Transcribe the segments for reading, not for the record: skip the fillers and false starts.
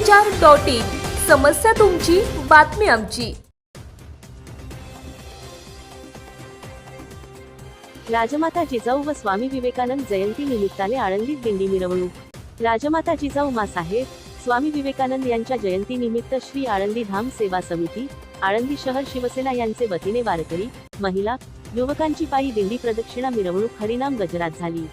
सत्यविचार.in समस्या तुमची, बातमी आमची। राजमाता जिजाऊ व स्वामी विवेकानंद जयंती निमित्ताने आळंदीत दिंडी मिरवणूक। राजमाता जिजाऊ माँसाहेब स्वामी विवेकानंद यांच्या जयंतीनिमित्त श्री आळंदी धाम सेवा समिती, आळंदी शहर शिवसेना यांचे वतीने वारकरी, महिला, युवकांची पायी दिंडी प्रदक्षिणा मिरवणूक हरिनाम गजरात झाली।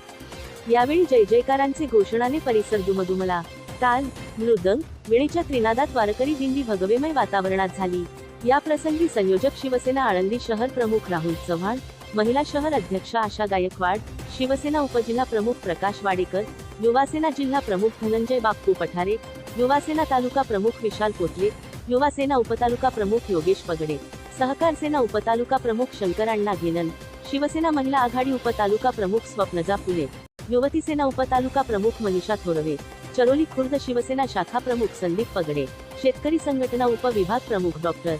यावेळी जय जयकारांचे घोषणाने परिसर दुमदुमला। ताल, मृदंग, वीणेच्या त्रिनादात वारकरी दिंडी भगवेमय वातावरणात झाली। या प्रसंगी संयोजक शिवसेना आळंदी शहर प्रमुख राहुल चव्हाण, महिला शहर अध्यक्षा आशा गायकवाड, शिवसेना उपजिल्हा प्रमुख प्रकाश वाडेकर, युवासेना जिल्हा प्रमुख धनंजय बाप्पू पठारे, युवासेना तालुका प्रमुख विशाल कोतले, युवासेना उपतालुका प्रमुख योगेश पगडे, सहकार सेना उपतालुका प्रमुख शंकर अण्णा गेलन, शिवसेना महिला आघाडी उपतालुका प्रमुख स्वप्नजा फुले, युवती सेना उपतालुका प्रमुख मनीषा थोरवे, चरोली खुर्द शिवसेना शाखा प्रमुख संदीप पगडे, शेतकरी संघटना उपविभाग प्रमुख डॉक्टर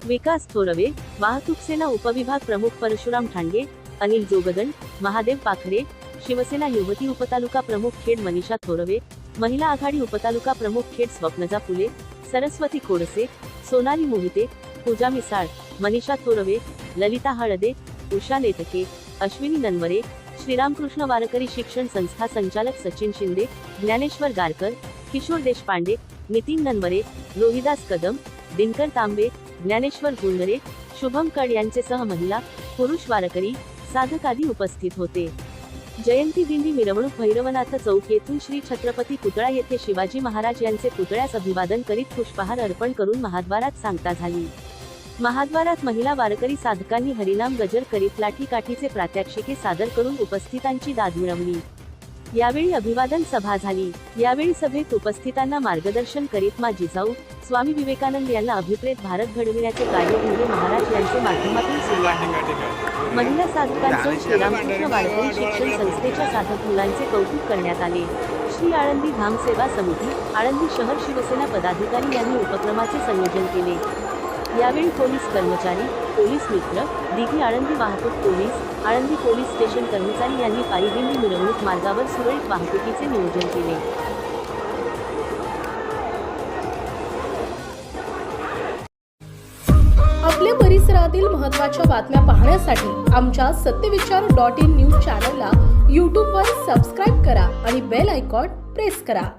विकास थोरवे, वाहतूक सेना उपविभाग प्रमुख परशुराम ठाणगे, अनिल जोगदंड, महादेव पाखरे, शिवसेना युवती उपतालुका प्रमुख खेड मनीषा थोरवे, महिला आघाडी उपतालुका प्रमुख खेड स्वप्नजा फुले, सरस्वती खोडसे, सोनाली मोहिते, पूजा मिसाळ, मनीषा थोरवे, ललिता हळदे, उषा नेतके, अश्विनी ननवरे, श्रीरामकृष्ण वारकरी शिक्षण संस्था संचालक सचिन शिंदे, ज्ञानेश्वर गारकर, किशोर देशपांडे, नितीन ननवरे, रोहिदास कदम, दिनकर तांबे, ज्ञानेश्वर गुंडरे, शुभम कड यांचेसह महिला, पुरुष वारकरी, साधक आदी उपस्थित होते। जयंती दिंडी मिरवणूक भैरवनाथ चौक येथून श्री छत्रपती पुतळा येथे शिवाजी महाराज यांचे पुतळ्यास अभिवादन करीत पुष्पहार अर्पण करून महाद्वारात सांगता झाली। महाद्वारात महिला वारकरी साधकांनी हरिनाम गजर करीत लाठी काठीचे प्रात्यक्षिके सादर करून उपस्थितांची दाद मिळवली। यावेळी अभिवादन सभा झाली। यावेळी सभेत उपस्थितांना मार्गदर्शन करीत मा जिजाऊ स्वामी विवेकानंद यांना अभिप्रेत भारत घडविण्याचे कार्य भिंगे महाराज यांच्या माध्यमातून सुरू आहे। महिला साधकांसह श्रीरामकृष्ण वारकरी शिक्षण संस्थेच्या साधक मुलांचे कौतुक करण्यात आले। श्री आळंदी धाम सेवा समिती, आळंदी शहर शिवसेना पदाधिकारी यांनी उपक्रमाचे संयोजन केले। यावेळी पोलीस कर्मचारी, पोलीस मित्र, दिघी आळंदी वाहतूक पोलीस, आळंदी पोलीस स्टेशन कर्मचारी यांनी पायी दिंडी मिरवणूक मार्गावर सुरळीत वाहतुकीचे नियोजन केले। आपल्या परिसरातील महत्त्वाच्या बातम्या पाहण्यासाठी आमच्या सत्यविचार.in न्यूज चॅनलला YouTube वर सबस्क्राईब करा आणि बेल आयकॉन प्रेस करा।